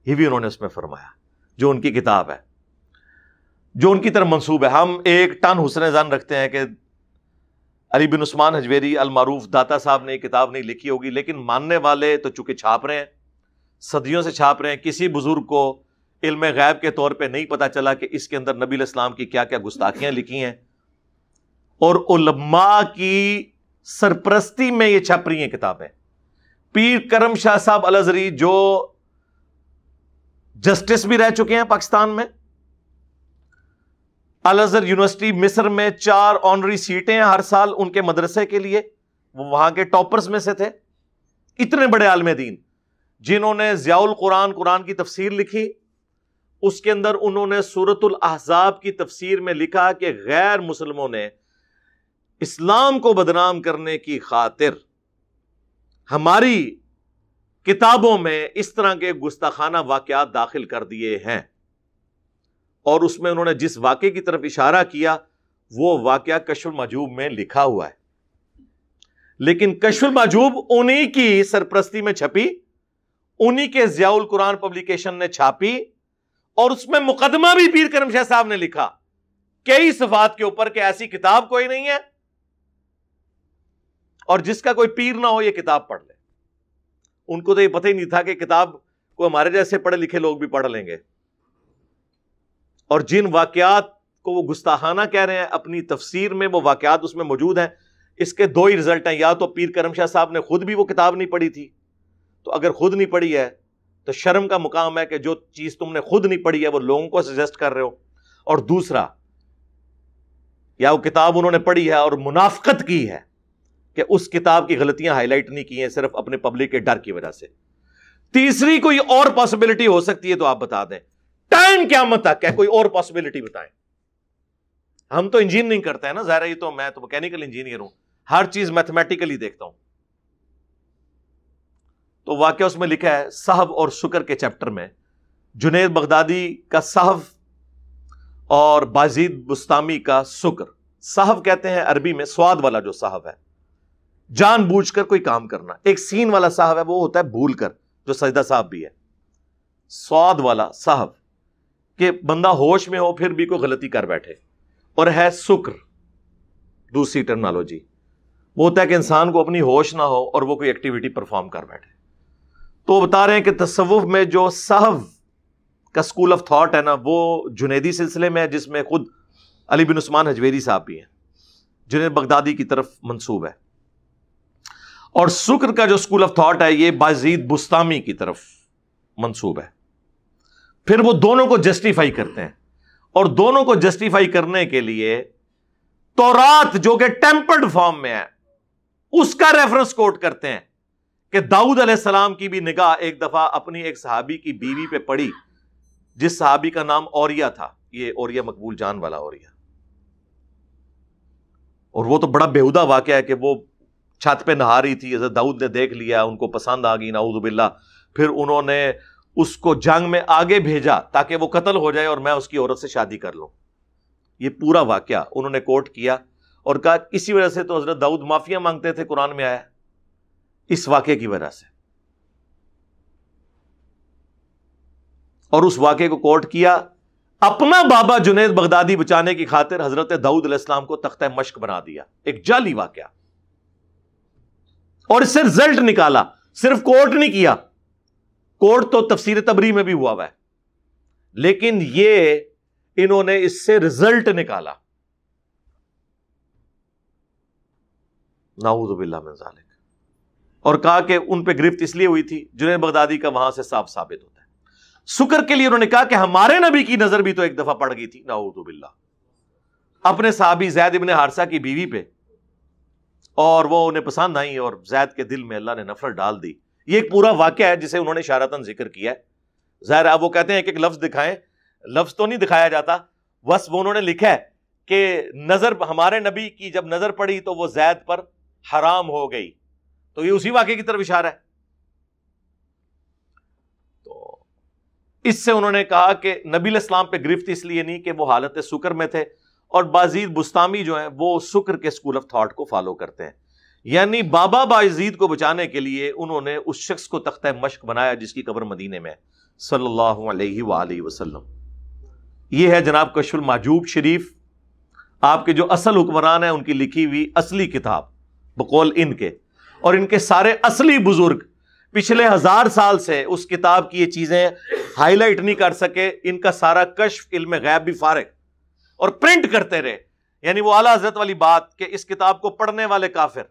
یہ بھی انہوں نے اس میں فرمایا، جو ان کی کتاب ہے، جو ان کی طرف منسوب ہے۔ ہم ایک ٹن حسن ظن رکھتے ہیں کہ علی بن عثمان حجویری المعروف داتا صاحب نے یہ کتاب نہیں لکھی ہوگی، لیکن ماننے والے تو چونکہ چھاپ رہے ہیں، صدیوں سے چھاپ رہے ہیں، کسی بزرگ کو علم غیب کے طور پہ نہیں پتا چلا کہ اس کے اندر نبی علیہ السلام کی کیا کیا گستاخیاں لکھی ہیں، اور علماء کی سرپرستی میں یہ چھپ رہی ہیں کتابیں۔ پیر کرم شاہ صاحب الازہری جو جسٹس بھی رہ چکے ہیں پاکستان میں، الازہر یونیورسٹی مصر میں 4 آنری سیٹیں ہیں ہر سال ان کے مدرسے کے لیے، وہ وہاں کے ٹاپرز میں سے تھے۔ اتنے بڑے عالم دین جنہوں نے ضیاء القرآن، قرآن کی تفسیر لکھی، اس کے اندر انہوں نے سورۃ الاحزاب کی تفسیر میں لکھا کہ غیر مسلموں نے اسلام کو بدنام کرنے کی خاطر ہماری کتابوں میں اس طرح کے گستاخانہ واقعات داخل کر دیے ہیں، اور اس میں انہوں نے جس واقعے کی طرف اشارہ کیا وہ واقعہ کشف المحجوب میں لکھا ہوا ہے، لیکن کشف المحجوب انہی کی سرپرستی میں چھپی، انہی کے ضیاء القرآن پبلیکیشن نے چھاپی، اور اس میں مقدمہ بھی پیر کرم شاہ صاحب نے لکھا کئی صفات کے اوپر کہ ایسی کتاب کوئی نہیں ہے، اور جس کا کوئی پیر نہ ہو یہ کتاب پڑھ لے۔ ان کو تو یہ پتہ ہی نہیں تھا کہ کتاب کو ہمارے جیسے پڑھے لکھے لوگ بھی پڑھ لیں گے، اور جن واقعات کو وہ گستاخانہ کہہ رہے ہیں اپنی تفسیر میں، وہ واقعات اس میں موجود ہیں۔ اس کے 2 ہی رزلٹ ہیں، یا تو پیر کرم شاہ صاحب نے خود بھی وہ کتاب نہیں پڑھی تھی، تو اگر خود نہیں پڑھی ہے تو شرم کا مقام ہے کہ جو چیز تم نے خود نہیں پڑھی ہے وہ لوگوں کو سجیسٹ کر رہے ہو، اور دوسرا یا وہ کتاب انہوں نے پڑھی ہے اور منافقت کی ہے کہ اس کتاب کی غلطیاں ہائی لائٹ نہیں کی ہیں صرف اپنے پبلک کے ڈر کی وجہ سے۔ تیسری کوئی اور پاسبلٹی ہو سکتی ہے تو آپ بتا دیں، ٹائم قیامت تک ہے، کوئی اور پاسبلٹی بتائیں۔ ہم تو انجینئرنگ کرتے ہیں نا، ظاہر ہے یہ تو میں تو میکینیکل انجینئر ہوں، ہر چیز میتھمیٹیکلی دیکھتا ہوں۔ تو واقعہ اس میں لکھا ہے صحف اور شکر کے چیپٹر میں، جنید بغدادی کا صحف اور بازید بستامی کا شکر۔ صحف کہتے ہیں عربی میں سواد والا جو صحف ہے، جان بوجھ کر کوئی کام کرنا۔ ایک سین والا صحف ہے وہ ہوتا ہے بھول کر، جو سجدہ صاحب بھی ہے۔ سواد والا صحف کہ بندہ ہوش میں ہو پھر بھی کوئی غلطی کر بیٹھے، اور ہے شکر دوسری ٹرمنالوجی، وہ ہوتا ہے کہ انسان کو اپنی ہوش نہ ہو اور وہ کوئی ایکٹیویٹی پرفارم کر بیٹھے۔ تو بتا رہے ہیں کہ تصوف میں جو صحف کا اسکول آف تھاٹ ہے نا، وہ جنیدی سلسلے میں ہے، جس میں خود علی بن عثمان حجویری صاحب بھی ہیں، جنید بغدادی کی طرف منسوب ہے۔ اور شکر کا جو اسکول آف تھاٹ ہے یہ بازید بستامی کی طرف منسوب ہے۔ پھر وہ دونوں کو جسٹیفائی کرتے ہیں، اور دونوں کو جسٹیفائی کرنے کے لیے تورات جو کہ ٹیمپرڈ فارم میں ہے اس کا ریفرنس کوٹ کرتے ہیں کہ داؤد علیہ السلام کی بھی نگاہ ایک دفعہ اپنی ایک صحابی کی بیوی پہ پڑی، جس صحابی کا نام اوریا تھا، یہ اوریا مقبول جان والا اوریا۔ اور وہ تو بڑا بےہودہ واقعہ ہے کہ وہ چھت پہ نہا رہی تھی، حضرت داؤد نے دیکھ لیا، ان کو پسند آ گئی، نعوذ باللہ، پھر انہوں نے اس کو جنگ میں آگے بھیجا تاکہ وہ قتل ہو جائے اور میں اس کی عورت سے شادی کر لوں۔ یہ پورا واقعہ انہوں نے کوٹ کیا اور کہا اسی وجہ سے تو حضرت داؤد معافیاں مانگتے تھے، قرآن میں آیا اس واقعے کی وجہ سے، اور اس واقعے کو کوٹ کیا۔ اپنا بابا جنید بغدادی بچانے کی خاطر حضرت داؤد علیہ السلام کو تختہ مشق بنا دیا، ایک جعلی واقعہ، اور اس سے رزلٹ نکالا، صرف کوٹ نہیں کیا، کوٹ تو تفسیر تبری میں بھی ہوا ہے، لیکن یہ انہوں نے اس سے رزلٹ نکالا، نعوذ باللہ من ذالک، اور کہا کہ ان پہ گرفت اس لیے ہوئی تھی، جنید بغدادی کا وہاں سے صاف ثابت ہوتا ہے۔ شکر کے لیے انہوں نے کہا کہ ہمارے نبی کی نظر بھی تو ایک دفعہ پڑ گئی تھی، نعوذ باللہ، اپنے صحابی زید ابن حارثہ کی بیوی پہ، اور وہ انہیں پسند آئی اور زید کے دل میں اللہ نے نفرت ڈال دی۔ یہ ایک پورا واقعہ ہے جسے انہوں نے اشارتاً ذکر کیا ہے۔ ظاہر اب وہ کہتے ہیں کہ ایک لفظ دکھائیں، لفظ تو نہیں دکھایا جاتا، بس وہ انہوں نے لکھا ہے کہ نظر ہمارے نبی کی جب نظر پڑی تو وہ زید پر حرام ہو گئی، تو یہ اسی واقعے کی طرف اشارہ ہے۔ تو اس سے انہوں نے کہا کہ نبی علیہ السلام پہ گرفت اس لیے نہیں کہ وہ حالت سکر میں تھے، اور بازید بستامی جو ہیں وہ سکر کے اسکول آف تھاٹ کو فالو کرتے ہیں۔ یعنی بابا بايزید کو بچانے کے لیے انہوں نے اس شخص کو تختہ مشق بنایا جس کی قبر مدینے میں صلی اللہ علیہ وآلہ وسلم. یہ ہے جناب کشف المحجوب شریف، آپ کے جو اصل حکمران ہیں ان کی لکھی ہوئی اصلی کتاب بقول ان کے، اور ان کے سارے اصلی بزرگ پچھلے 1000 سال سے اس کتاب کی یہ چیزیں ہائی لائٹ نہیں کر سکے. ان کا سارا کشف علم غیب بھی فارغ، اور پرنٹ کرتے رہے. یعنی وہ اعلیٰ حضرت والی بات کہ اس کتاب کو پڑھنے والے کافر،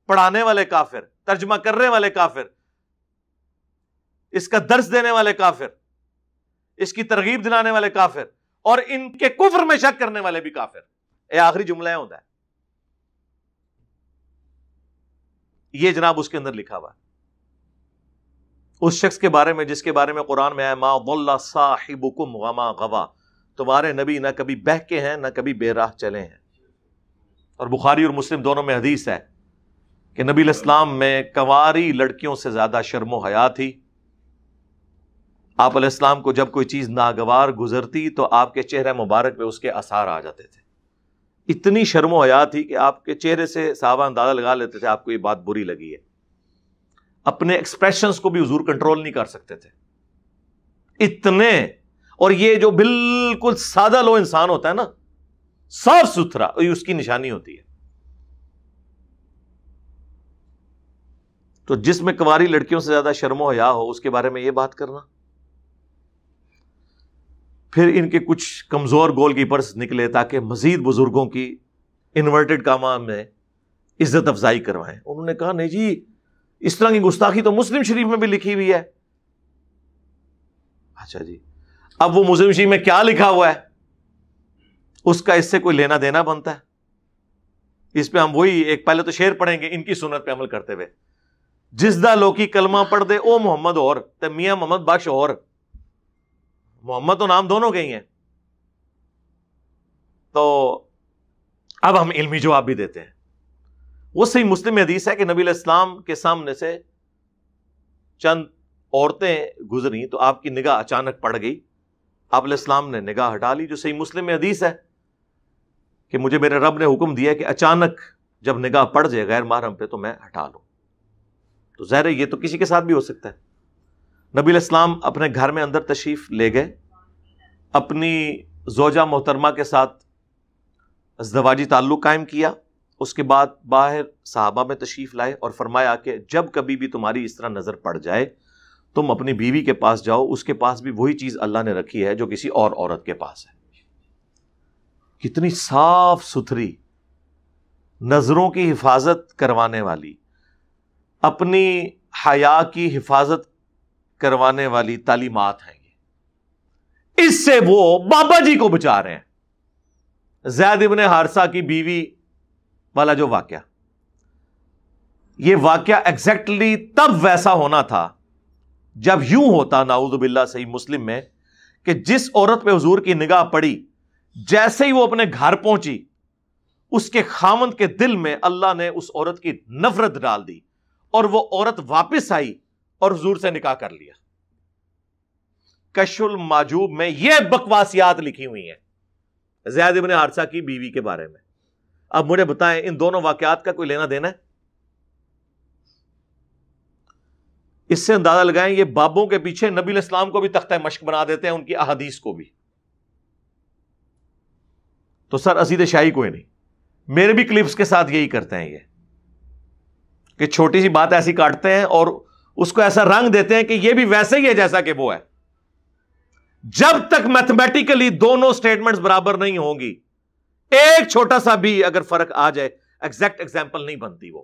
پڑھانے والے کافر، ترجمہ کرنے والے کافر، اس کا درس دینے والے کافر، اس کی ترغیب دلانے والے کافر، اور ان کے کفر میں شک کرنے والے بھی کافر. یہ آخری جملہ ہوتا ہے، یہ جناب اس کے اندر لکھا ہوا ہے. اس شخص کے بارے میں جس کے بارے میں قرآن میں ہے ما ضل صاحبکم وما غوا، تمہارے نبی نہ کبھی بہکے ہیں نہ کبھی بے راہ چلے ہیں. اور بخاری اور مسلم دونوں میں حدیث ہے کہ نبی علیہ السلام میں کنواری لڑکیوں سے زیادہ شرم و حیا تھی. آپ علیہ السلام کو جب کوئی چیز ناگوار گزرتی تو آپ کے چہرے مبارک پہ اس کے آثار آ جاتے تھے. اتنی شرم و حیا تھی کہ آپ کے چہرے سے صحابہ اندازہ لگا لیتے تھے آپ کو یہ بات بری لگی ہے. اپنے ایکسپریشنز کو بھی حضور کنٹرول نہیں کر سکتے تھے اتنے. اور یہ جو بالکل سادہ لو انسان ہوتا ہے نا، صاف ستھرا، یہ اس کی نشانی ہوتی ہے. تو جس میں کنواری لڑکیوں سے زیادہ شرم و حیا ہو اس کے بارے میں یہ بات کرنا. پھر ان کے کچھ کمزور گول کیپرز نکلے تاکہ مزید بزرگوں کی انورٹڈ کامہ میں عزت افزائی کروائیں. انہوں نے کہا نہیں جی، اس طرح کی گستاخی تو مسلم شریف میں بھی لکھی ہوئی ہے. اچھا جی، اب وہ مسلم شریف میں کیا لکھا ہوا ہے اس کا اس سے کوئی لینا دینا بنتا ہے؟ اس پہ ہم وہی ایک پہلے تو شعر پڑھیں گے ان کی سنت پہ عمل کرتے ہوئے. جس دا لوکی کلمہ پڑھ دے او محمد اور تے میاں محمد بخش اور. محمد تو نام دونوں کے ہی ہیں. تو اب ہم علمی جواب بھی دیتے ہیں. وہ صحیح مسلم میں حدیث ہے کہ نبی علیہ السلام کے سامنے سے چند عورتیں گزری تو آپ کی نگاہ اچانک پڑ گئی. آپ علیہ السلام نے نگاہ ہٹا لی. جو صحیح مسلم میں حدیث ہے کہ مجھے میرے رب نے حکم دیا کہ اچانک جب نگاہ پڑ جائے غیر محرم پہ تو میں ہٹا لوں. تو ظاہر ہے یہ تو کسی کے ساتھ بھی ہو سکتا ہے. نبی علیہ السلام اپنے گھر میں اندر تشریف لے گئے، اپنی زوجہ محترمہ کے ساتھ ازدواجی تعلق قائم کیا. اس کے بعد باہر صحابہ میں تشریف لائے اور فرمایا کہ جب کبھی بھی تمہاری اس طرح نظر پڑ جائے تم اپنی بیوی کے پاس جاؤ، اس کے پاس بھی وہی چیز اللہ نے رکھی ہے جو کسی اور عورت کے پاس ہے. کتنی صاف ستھری، نظروں کی حفاظت کروانے والی، اپنی حیا کی حفاظت کروانے والی تعلیمات ہیں یہ. اس سے وہ بابا جی کو بچا رہے ہیں. زید ابن حارثہ کی بیوی والا جو واقعہ، یہ واقعہ ایگزیکٹلی تب ویسا ہونا تھا جب یوں ہوتا نعوذ باللہ صحیح مسلم میں کہ جس عورت پہ حضور کی نگاہ پڑی، جیسے ہی وہ اپنے گھر پہنچی اس کے خاوند کے دل میں اللہ نے اس عورت کی نفرت ڈال دی اور وہ عورت واپس آئی اور حضور سے نکاح کر لیا. کشف المحجوب میں یہ بکواسیات لکھی ہوئی ہیں زید ابن حارثہ کی بیوی کے بارے میں. اب مجھے بتائیں ان دونوں واقعات کا کوئی لینا دینا ہے؟ اس سے اندازہ لگائیں یہ بابوں کے پیچھے نبی علیہ السلام کو بھی تختہ مشق بنا دیتے ہیں، ان کی احادیث کو بھی. تو سر عصیدہ شاہی کوئی نہیں. میرے بھی کلپس کے ساتھ یہی کرتے ہیں یہ کہ چھوٹی سی بات ایسی کاٹتے ہیں اور اس کو ایسا رنگ دیتے ہیں کہ یہ بھی ویسے ہی ہے جیسا کہ وہ ہے. جب تک میتھمیٹیکلی دونوں سٹیٹمنٹس برابر نہیں ہوں گی، ایک چھوٹا سا بھی اگر فرق آ جائے ایگزیکٹ ایگزامپل نہیں بنتی وہ.